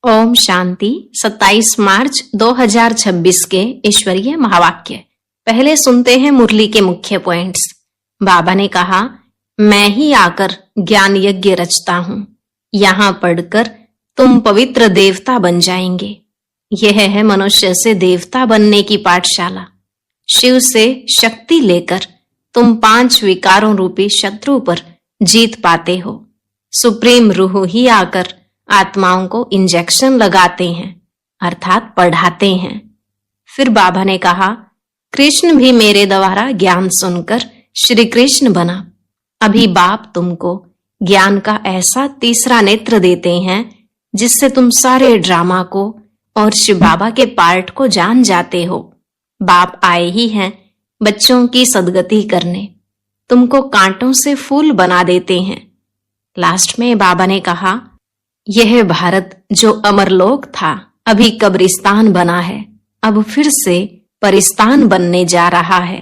ओम शांति। 27 मार्च 2026 के ईश्वरीय महावाक्य। पहले सुनते हैं मुरली के मुख्य पॉइंट्स। बाबा ने कहा, मैं ही आकर ज्ञान यज्ञ रचता हूँ। यहाँ पढ़कर तुम पवित्र देवता बन जाएंगे। यह है मनुष्य से देवता बनने की पाठशाला। शिव से शक्ति लेकर तुम 5 विकारों रूपी शत्रु पर जीत पाते हो। सुप्रीम रूह ही आकर आत्माओं को इंजेक्शन लगाते हैं, अर्थात पढ़ाते हैं। फिर बाबा ने कहा, कृष्ण भी मेरे द्वारा ज्ञान सुनकर श्री कृष्ण बना। अभी बाप तुमको ज्ञान का ऐसा तीसरा नेत्र देते हैं जिससे तुम सारे ड्रामा को और शिव बाबा के पार्ट को जान जाते हो। बाप आए ही हैं बच्चों की सदगति करने, तुमको कांटों से फूल बना देते हैं। लास्ट में बाबा ने कहा, यह भारत जो अमरलोक था अभी कब्रिस्तान बना है, अब फिर से परिस्तान बनने जा रहा है।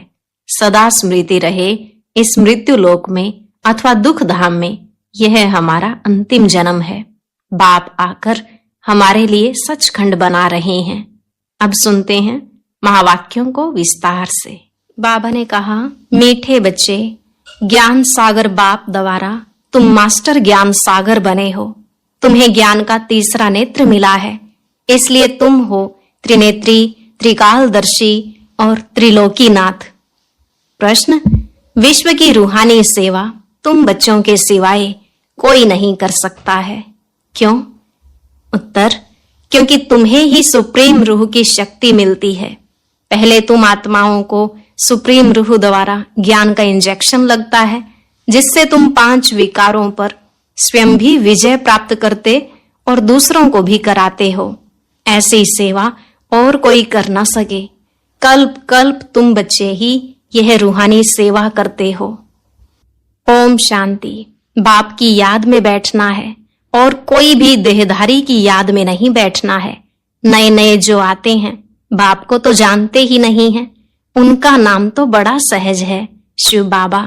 सदा स्मृति रहे इस मृत्यु लोक में अथवा दुख धाम में, यह हमारा अंतिम जन्म है। बाप आकर हमारे लिए सचखंड बना रहे हैं। अब सुनते हैं महावाक्यों को विस्तार से। बाबा ने कहा, मीठे बच्चे, ज्ञान सागर बाप द्वारा तुम मास्टर ज्ञान सागर बने हो। तुम्हें ज्ञान का तीसरा नेत्र मिला है, इसलिए तुम हो त्रिनेत्री, त्रिकालदर्शी और त्रिलोकीनाथ। प्रश्न, विश्व की रूहानी सेवा तुम बच्चों के सिवाय कोई नहीं कर सकता है। क्यों? उत्तर, क्योंकि तुम्हें ही सुप्रीम रूह की शक्ति मिलती है। पहले तुम आत्माओं को सुप्रीम रूह द्वारा ज्ञान का इंजेक्शन लगता है, जिससे तुम 5 विकारों पर स्वयं भी विजय प्राप्त करते और दूसरों को भी कराते हो। ऐसी सेवा और कोई कर ना सके। कल्प कल्प तुम बच्चे ही यह रूहानी सेवा करते हो। ओम शांति। बाप की याद में बैठना है और कोई भी देहधारी की याद में नहीं बैठना है। नए नए जो आते हैं बाप को तो जानते ही नहीं है, उनका नाम तो बड़ा सहज है, शिव बाबा।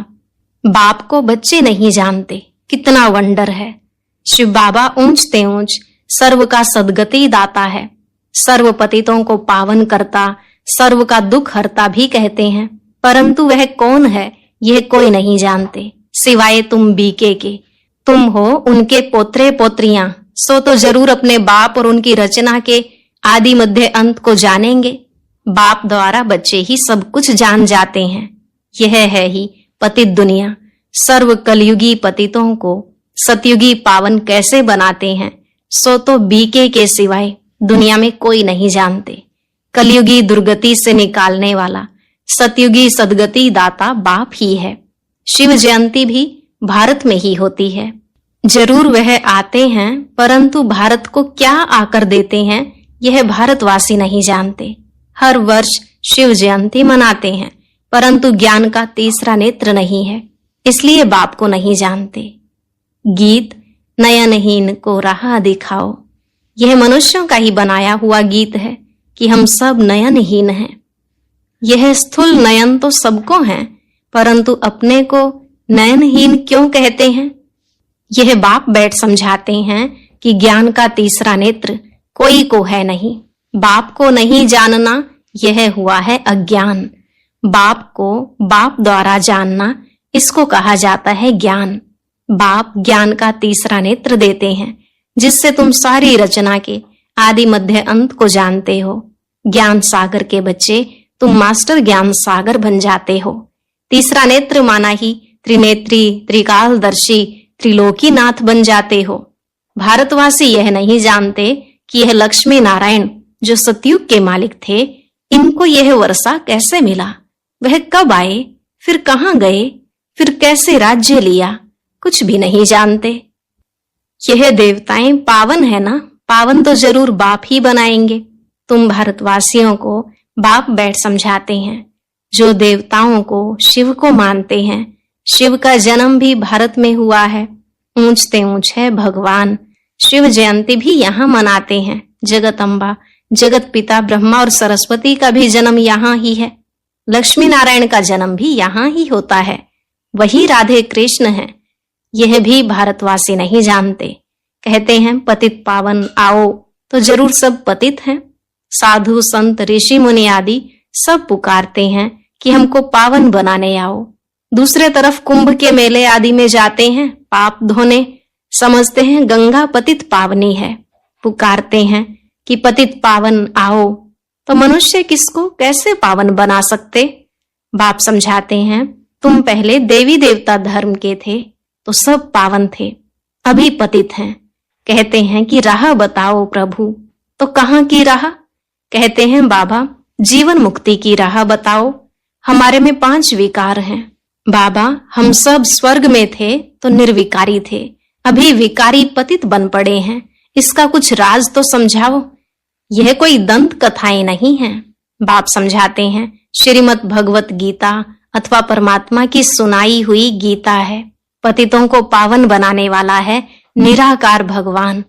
बाप को बच्चे नहीं जानते, कितना वंडर है। शिव बाबा ऊंचते ऊंच सर्व का सदगति दाता है, सर्व पतितों को पावन करता, सर्व का दुख हरता भी कहते हैं, परंतु वह कौन है यह कोई नहीं जानते, सिवाय तुम बीके के। तुम हो उनके पोत्रे पोत्रियां, सो तो जरूर अपने बाप और उनकी रचना के आदि मध्य अंत को जानेंगे। बाप द्वारा बच्चे ही सब कुछ जान जाते हैं। यह है ही पतित दुनिया। सर्व कलयुगी पतितों को सतयुगी पावन कैसे बनाते हैं, सो तो बीके के सिवाय दुनिया में कोई नहीं जानते। कलयुगी दुर्गति से निकालने वाला सतयुगी सदगति दाता बाप ही है। शिव जयंती भी भारत में ही होती है। जरूर वह आते हैं, परंतु भारत को क्या आकर देते हैं यह भारतवासी नहीं जानते। हर वर्ष शिव जयंती मनाते हैं, परंतु ज्ञान का तीसरा नेत्र नहीं है, इसलिए बाप को नहीं जानते। गीत, नयनहीन को राह दिखाओ, यह मनुष्यों का ही बनाया हुआ गीत है कि हम सब नयनहीन हैं। यह स्थूल नयन तो सबको है, परंतु अपने को नयनहीन क्यों कहते हैं? यह बाप बैठ समझाते हैं कि ज्ञान का तीसरा नेत्र कोई को है नहीं। बाप को नहीं जानना यह हुआ है अज्ञान। बाप को बाप द्वारा जानना, इसको कहा जाता है ज्ञान। बाप ज्ञान का तीसरा नेत्र देते हैं, जिससे तुम सारी रचना के आदि मध्य अंत को जानते हो। ज्ञान सागर के बच्चे, तुम मास्टर ज्ञान सागर बन जाते हो। तीसरा नेत्र माना ही त्रिनेत्री, त्रिकालदर्शी, त्रिलोकीनाथ बन जाते हो। भारतवासी यह नहीं जानते कि यह लक्ष्मी नारायण जो सतयुग के मालिक थे, इनको यह वर्षा कैसे मिला, वह कब आए, फिर कहाँ गए, फिर कैसे राज्य लिया, कुछ भी नहीं जानते। यह देवताएं पावन है ना, पावन तो जरूर बाप ही बनाएंगे। तुम भारतवासियों को बाप बैठ समझाते हैं, जो देवताओं को शिव को मानते हैं। शिव का जन्म भी भारत में हुआ है। ऊंचते ऊंच है भगवान। शिव जयंती भी यहाँ मनाते हैं। जगत अम्बा, जगत पिता ब्रह्मा और सरस्वती का भी जन्म यहाँ ही है। लक्ष्मी नारायण का जन्म भी यहाँ ही होता है। वही राधे कृष्ण हैं। यह भी भारतवासी नहीं जानते। कहते हैं पतित पावन आओ, तो जरूर सब पतित हैं। साधु संत ऋषि मुनि आदि सब पुकारते हैं कि हमको पावन बनाने आओ। दूसरे तरफ कुंभ के मेले आदि में जाते हैं पाप धोने, समझते हैं गंगा पतित पावनी है, पुकारते हैं कि पतित पावन आओ। तो मनुष्य किसको कैसे पावन बना सकते? बाप समझाते हैं, तुम पहले देवी देवता धर्म के थे तो सब पावन थे, अभी पतित हैं। कहते हैं कि राह बताओ प्रभु, तो कहाँ की राह? कहते हैं बाबा जीवन मुक्ति की राह बताओ, हमारे में 5 विकार हैं। बाबा हम सब स्वर्ग में थे तो निर्विकारी थे, अभी विकारी पतित बन पड़े हैं, इसका कुछ राज तो समझाओ। यह कोई दंत कथाएं नहीं हैं। बाप समझाते हैं श्रीमद् भगवत गीता अथवा परमात्मा की सुनाई हुई गीता है। पतितों को पावन बनाने वाला है निराकार भगवान।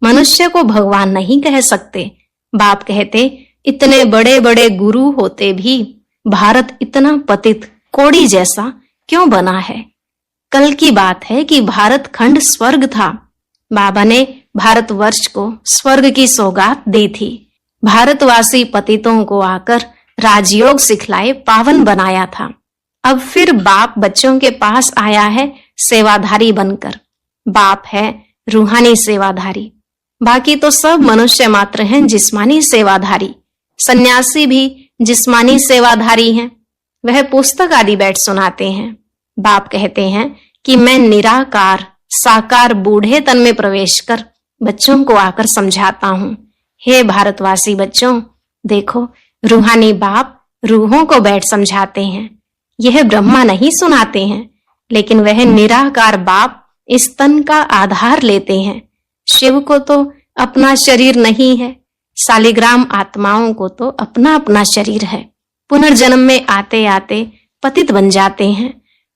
मनुष्य को भगवान नहीं कह सकते। बाप कहते इतने बड़े बड़े गुरु होते भी भारत इतना पतित कोड़ी जैसा क्यों बना है? कल की बात है कि भारत खंड स्वर्ग था। बाबा ने भारतवर्ष को स्वर्ग की सौगात दी थी। भारतवासी पतितों को आकर राजयोग सिखलाए पावन बनाया था। अब फिर बाप बच्चों के पास आया है सेवाधारी बनकर। बाप है रूहानी सेवाधारी, बाकी तो सब मनुष्य मात्र हैं जिस्मानी सेवाधारी। सन्यासी भी जिस्मानी सेवाधारी हैं। वह पुस्तक आदि बैठ सुनाते हैं। बाप कहते हैं कि मैं निराकार साकार बूढ़े तन में प्रवेश कर बच्चों को आकर समझाता हूँ। हे भारतवासी बच्चों, देखो रूहानी बाप रूहों को बैठ समझाते हैं। यह ब्रह्मा नहीं सुनाते हैं, लेकिन वह निराकार बाप इस तन का आधार लेते हैं। शिव को तो अपना शरीर नहीं है, शालिग्राम आत्माओं को तो अपना अपना शरीर है। पुनर्जन्म में आते आते पतित बन जाते हैं।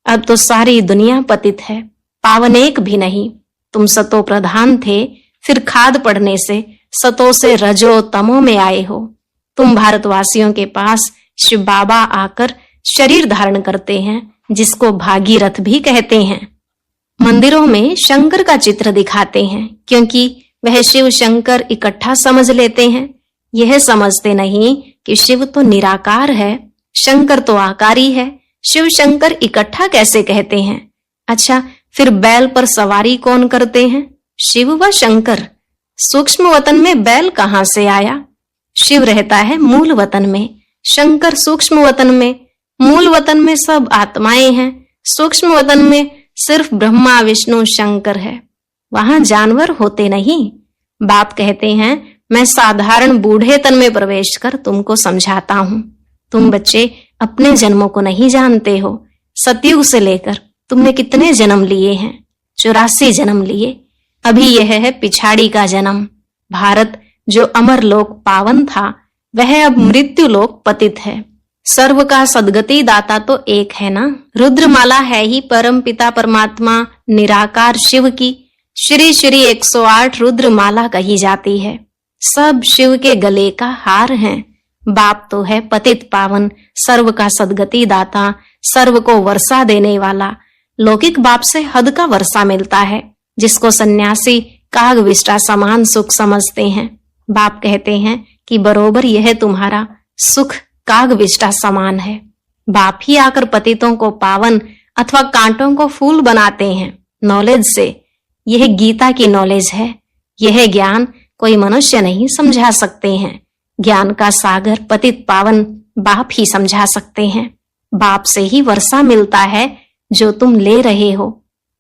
अब तो सारी दुनिया पतित है, पावन एक भी नहीं। तुम सतो प्रधान थे, फिर खाद पड़ने से सतो से रजो तमो में आए हो। तुम भारतवासियों के पास शिव बाबा आकर शरीर धारण करते हैं, जिसको भागीरथ भी कहते हैं। मंदिरों में शंकर का चित्र दिखाते हैं, क्योंकि वह शिव शंकर इकट्ठा समझ लेते हैं। यह समझते नहीं कि शिव तो निराकार है, शंकर तो आकारी है। शिव शंकर इकट्ठा कैसे कहते हैं? अच्छा, फिर बैल पर सवारी कौन करते हैं? शिव व शंकर। सूक्ष्म वतन में बैल कहाँ से आया? शिव रहता है मूल वतन में, शंकर सूक्ष्म वतन में। मूल वतन में सब आत्माएं हैं, सूक्ष्म वतन में सिर्फ ब्रह्मा विष्णु शंकर है, वहां जानवर होते नहीं। बाप कहते हैं मैं साधारण बूढ़े तन में प्रवेश कर तुमको समझाता हूँ। तुम बच्चे अपने जन्मों को नहीं जानते हो। सतयुग से लेकर तुमने कितने जन्म लिए हैं? 84 जन्म लिए। अभी यह है पिछाड़ी का जन्म। भारत जो अमर लोक पावन था, वह अब मृत्यु लोक पतित है। सर्व का सद्गति दाता तो एक है ना। रुद्रमाला है ही परम पिता परमात्मा निराकार शिव की। श्री श्री 108 रुद्रमाला कही जाती है। सब शिव के गले का हार हैं। बाप तो है पतित पावन, सर्व का सद्गति दाता, सर्व को वर्षा देने वाला। लौकिक बाप से हद का वर्षा मिलता है, जिसको सन्यासी काग विष्टा समान सुख समझते हैं। बाप कहते हैं कि बरोबर यह तुम्हारा सुख काग विष्टा समान है। बाप ही आकर पतितों को पावन अथवा कांटों को फूल बनाते हैं नॉलेज से। यह गीता की नॉलेज है। यह ज्ञान कोई मनुष्य नहीं समझा सकते हैं। ज्ञान का सागर पतित पावन बाप ही समझा सकते हैं। बाप से ही वर्षा मिलता है जो तुम ले रहे हो।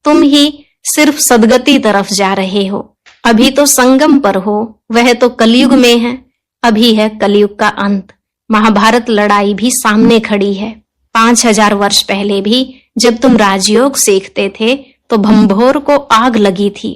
तुम ही सिर्फ सदगति तरफ जा रहे हो। अभी तो संगम पर हो, वह तो कलयुग में है। अभी है कलयुग का अंत। महाभारत लड़ाई भी सामने खड़ी है। 5000 वर्ष पहले भी जब तुम राजयोग सीखते थे तो भंभोर को आग लगी थी।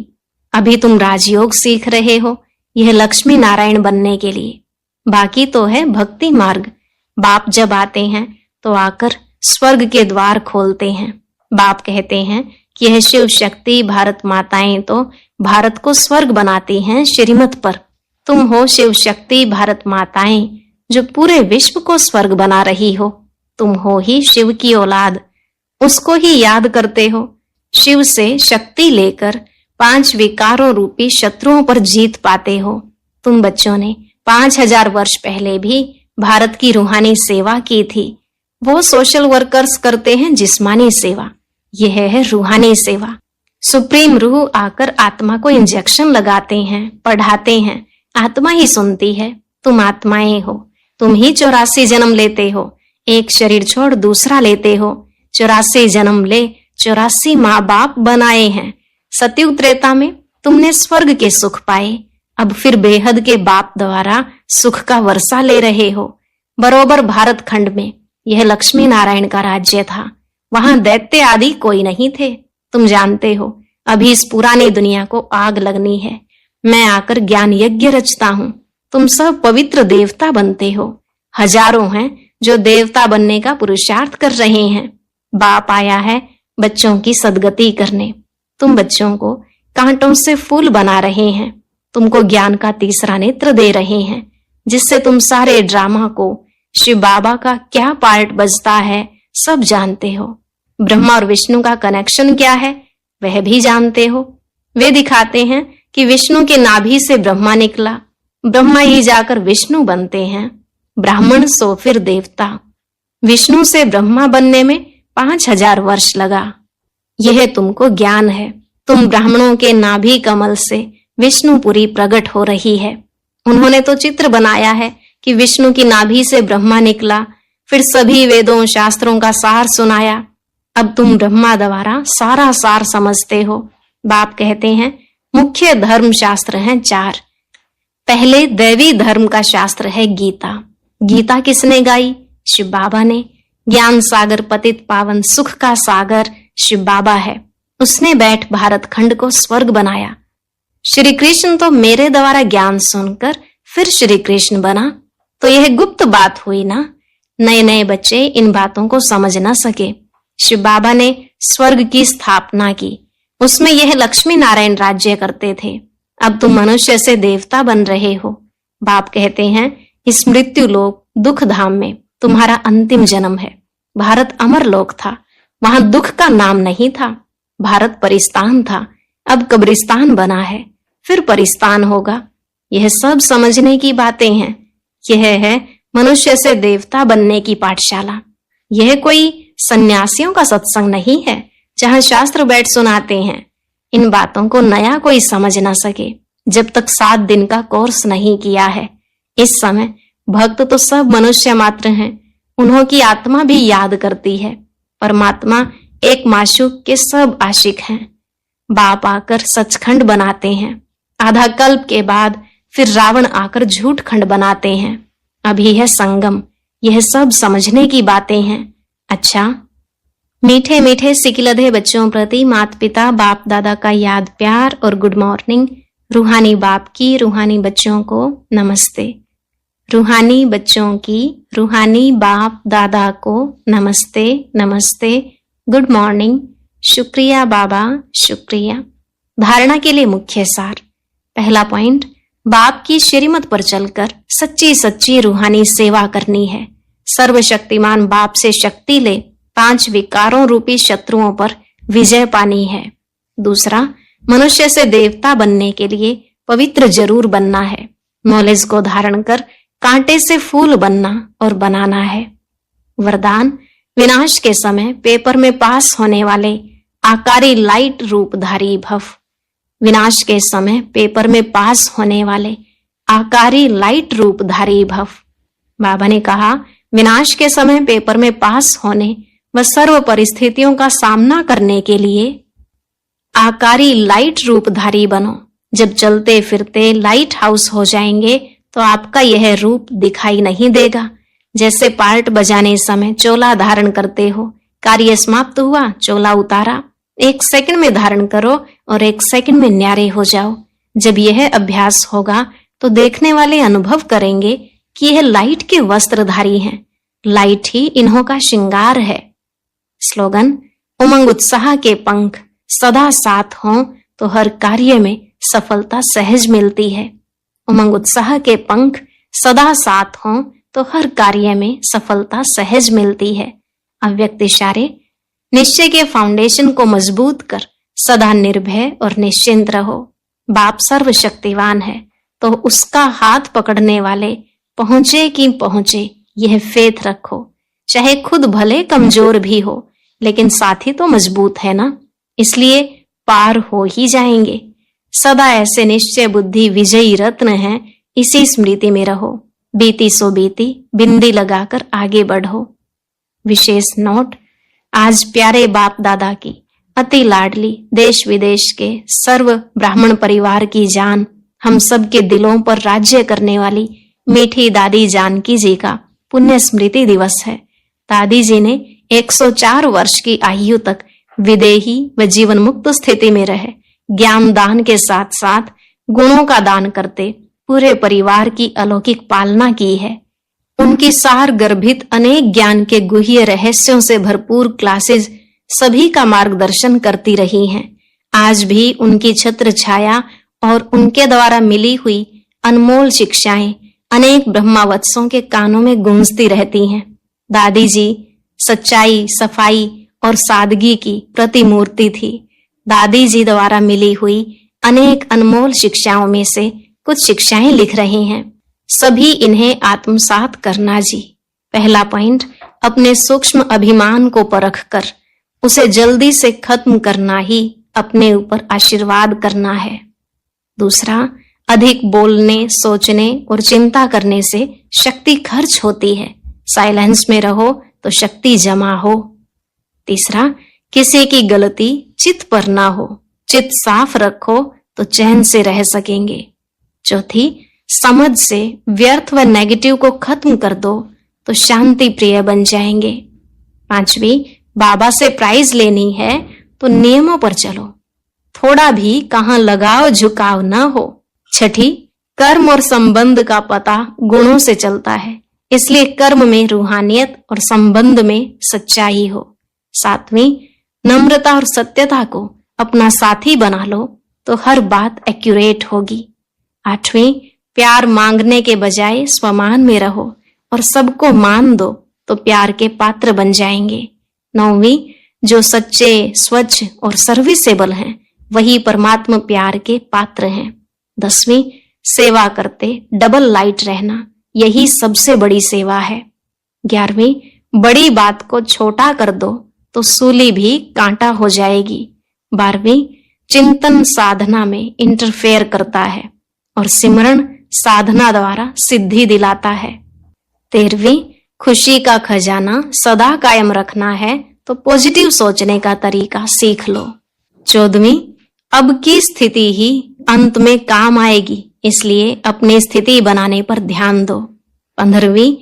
अभी तुम राजयोग सीख रहे हो, यह लक्ष्मी नारायण बनने के लिए। बाकी तो है भक्ति मार्ग। बाप जब आते हैं तो आकर स्वर्ग के द्वार खोलते हैं। बाप कहते हैं कि यह शिव शक्ति भारत माताएं तो भारत को स्वर्ग बनाती हैं श्रीमत पर। तुम हो शिव शक्ति भारत माताएं जो पूरे विश्व को स्वर्ग बना रही हो। तुम हो ही शिव की औलाद, उसको ही याद करते हो। शिव से शक्ति लेकर 5 विकारों रूपी शत्रुओं पर जीत पाते हो। तुम बच्चों ने 5000 वर्ष पहले भी भारत की रूहानी सेवा की थी। वो सोशल वर्कर्स करते हैं जिस्मानी सेवा, यह है रूहानी सेवा। सुप्रीम रूह आकर आत्मा को इंजेक्शन लगाते हैं, पढ़ाते हैं, आत्मा ही सुनती है। तुम आत्माएं हो, तुम ही 84 जन्म लेते हो, एक शरीर छोड़ दूसरा लेते हो। 84 जन्म ले 84 माँ बाप बनाए हैं। सतयुग त्रेता में तुमने स्वर्ग के सुख पाए, अब फिर बेहद के बाप द्वारा सुख का वर्षा ले रहे हो। बरोबर भारत खंड में यह लक्ष्मी नारायण का राज्य था, वहां दैत्य आदि कोई नहीं थे। तुम जानते हो अभी इस पुरानी दुनिया को आग लगनी है। मैं आकर ज्ञान यज्ञ रचता हूँ, तुम सब पवित्र देवता बनते हो। हजारों हैं जो देवता बनने का पुरुषार्थ कर रहे हैं। बाप आया है बच्चों की सदगति करने। तुम बच्चों को कांटों से फूल बना रहे हैं, तुमको ज्ञान का तीसरा नेत्र दे रहे हैं, जिससे तुम सारे ड्रामा को, शिव बाबा का क्या पार्ट बजता है सब जानते हो। ब्रह्मा और विष्णु का कनेक्शन क्या है वह भी जानते हो। वे दिखाते हैं कि विष्णु के नाभि से ब्रह्मा निकला, ब्रह्मा ही जाकर विष्णु बनते हैं। ब्राह्मण सो फिर देवता। विष्णु से ब्रह्मा बनने में 5000 वर्ष लगा। यह तुमको ज्ञान है। तुम ब्राह्मणों के नाभि कमल से विष्णुपुरी प्रकट हो रही है। उन्होंने तो चित्र बनाया है कि विष्णु की नाभि से ब्रह्मा निकला, फिर सभी वेदों शास्त्रों का सार सुनाया। अब तुम ब्रह्मा द्वारा सारा सार समझते हो। बाप कहते हैं मुख्य धर्म शास्त्र हैं 4। पहले दैवी धर्म का शास्त्र है गीता। गीता किसने गाई? शिव बाबा ने। ज्ञान सागर पतित पावन सुख का सागर शिव बाबा है। उसने बैठ भारत खंड को स्वर्ग बनाया। श्री कृष्ण तो मेरे द्वारा ज्ञान सुनकर फिर श्री कृष्ण बना, तो यह गुप्त बात हुई ना। नए नए बच्चे इन बातों को समझ न सके। शिव बाबा ने स्वर्ग की स्थापना की, उसमें यह लक्ष्मी नारायण राज्य करते थे। अब तुम मनुष्य से देवता बन रहे हो। बाप कहते हैं इस मृत्यु लोक दुख धाम में तुम्हारा अंतिम जन्म है। भारत अमर लोक था, वहां दुख का नाम नहीं था। भारत परिस्तान था, अब कब्रिस्तान बना है, फिर परिस्तान होगा। यह सब समझने की बातें हैं। यह है मनुष्य से देवता बनने की पाठशाला। यह कोई सन्यासियों का सत्संग नहीं है जहां शास्त्र बैठ सुनाते हैं। इन बातों को नया कोई समझ ना सके जब तक 7 दिन का कोर्स नहीं किया है। इस समय भक्त तो सब मनुष्य मात्र हैं, उन्हों की आत्मा भी याद करती है। परमात्मा एक माशूक के सब आशिक हैं। बाप आकर सचखंड बनाते हैं, आधा कल्प के बाद फिर रावण आकर झूठ खंड बनाते हैं। अभी है संगम। यह सब समझने की बातें हैं। अच्छा, मीठे मीठे सिकिलधे बच्चों प्रति माता पिता बाप दादा का याद प्यार और गुड मॉर्निंग। रूहानी बाप की रूहानी बच्चों को नमस्ते। रूहानी बच्चों की रूहानी बाप दादा को नमस्ते नमस्ते, गुड मॉर्निंग। शुक्रिया बाबा, शुक्रिया। धारणा के लिए मुख्य सार। पहला पॉइंट, बाप की श्रीमत पर चलकर सच्ची सच्ची रूहानी सेवा करनी है। सर्वशक्तिमान बाप से शक्ति ले 5 विकारों रूपी शत्रुओं पर विजय पानी है। दूसरा, मनुष्य से देवता बनने के लिए पवित्र जरूर बनना है। नॉलेज को धारण कर कांटे से फूल बनना और बनाना है। वरदान, विनाश के समय पेपर में पास होने वाले आकारी लाइट रूपधारी भव। विनाश के समय पेपर में पास होने वाले आकारी लाइट रूपधारी भव। बाबा ने कहा विनाश के समय पेपर में पास होने व सर्व परिस्थितियों का सामना करने के लिए आकारी लाइट रूपधारी बनो। जब चलते फिरते लाइट हाउस हो जाएंगे तो आपका यह रूप दिखाई नहीं देगा। जैसे पार्ट बजाने समय चोला धारण करते हो, कार्य समाप्त हुआ, चोला उतारा, 1 सेकंड में धारण करो और 1 सेकंड में न्यारे हो जाओ। जब यह अभ्यास होगा तो देखने वाले अनुभव करेंगे कि यह लाइट के वस्त्रधारी हैं। लाइट ही इन्हों का श्रृंगार है। स्लोगन, उमंग उत्साह के पंख सदा साथ हों तो हर कार्य में सफलता सहज मिलती है। उमंग उत्साह के पंख सदा साथ हों तो हर कार्य में सफलता सहज मिलती है। अव्यक्त इशारे, निश्चय के फाउंडेशन को मजबूत कर सदा निर्भय और निश्चिंत रहो। बाप सर्वशक्तिवान है तो उसका हाथ पकड़ने वाले पहुंचे कि पहुंचे, यह फेथ रखो। चाहे खुद भले कमजोर भी हो, लेकिन साथी तो मजबूत है ना, इसलिए पार हो ही जाएंगे। सदा ऐसे निश्चय बुद्धि विजयी रत्न है, इसी स्मृति में रहो। बीती सो बीती, बिंदी लगाकर आगे बढ़ो। विशेष नोट, आज प्यारे बाप दादा की अति लाडली देश विदेश के सर्व ब्राह्मण परिवार की जान, हम सब के दिलों पर राज्य करने वाली मीठी दादी जानकी जी का पुण्य स्मृति दिवस है। दादी जी ने 104 वर्ष की आयु तक विदेही व जीवन मुक्त स्थिति में रहे ज्ञान दान के साथ साथ गुणों का दान करते पूरे परिवार की अलौकिक पालना की है। उनकी सार गर्भित अनेक ज्ञान के गुह्य रहस्यों से भरपूर क्लासेस सभी का मार्गदर्शन करती रही हैं। आज भी उनकी छत्र छाया और उनके द्वारा मिली हुई अनमोल शिक्षाएं अनेक ब्रह्मावत्सों के कानों में गूंजती रहती हैं। दादी जी सच्चाई, सफाई और सादगी की प्रतिमूर्ति थी। दादी जी द्वारा मिली हुई अनेक अनमोल शिक्षाओं में से कुछ शिक्षाएं लिख रहे हैं। सभी इन्हें आत्मसात करना जी। पहला पॉइंट, अपने सूक्ष्म अभिमान को परख कर उसे जल्दी से खत्म करना ही अपने ऊपर आशीर्वाद करना है। दूसरा, अधिक बोलने, सोचने और चिंता करने से शक्ति खर्च होती है। साइलेंस में रहो तो शक्ति जमा हो। तीसरा, किसी की गलती चित्त पर ना हो। चित्त साफ रखो तो चैन से रह सकेंगे। चौथी, समझ से व्यर्थ व नेगेटिव को खत्म कर दो तो शांति प्रिय बन जाएंगे। पांचवी, बाबा से प्राइज लेनी है तो नियमों पर चलो, थोड़ा भी कहां लगाव झुकाव न हो। छठी, कर्म और संबंध का पता गुणों से चलता है, इसलिए कर्म में रूहानियत और संबंध में सच्चाई हो। सातवीं, नम्रता और सत्यता को अपना साथी बना लो तो हर बात एक्यूरेट होगी। आठवीं, प्यार मांगने के बजाय स्वमान में रहो और सबको मान दो तो प्यार के पात्र बन जाएंगे। नौवीं, जो सच्चे, स्वच्छ और सर्विसेबल हैं वही परमात्मा प्यार के पात्र हैं। 10वीं, सेवा करते डबल लाइट रहना, यही सबसे बड़ी सेवा है। 11वीं, बड़ी बात को छोटा कर दो तो सूली भी कांटा हो जाएगी। 12वीं, चिंतन साधना में इंटरफेयर करता है और सिमरण साधना द्वारा सिद्धि दिलाता है। 13वीं, खुशी का खजाना सदा कायम रखना है तो पॉजिटिव सोचने का तरीका सीख लो। 14वीं, अब की स्थिति ही अंत में काम आएगी, इसलिए अपनी स्थिति बनाने पर ध्यान दो। 15वीं,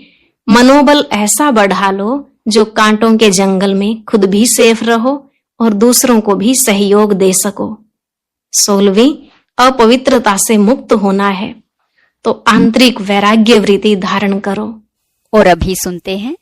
मनोबल ऐसा बढ़ा लो जो कांटों के जंगल में खुद भी सेफ रहो और दूसरों को भी सहयोग दे सको। 16वीं, अपवित्रता से मुक्त होना है तो आंतरिक वैराग्य वृत्ति धारण करो। और अभी सुनते हैं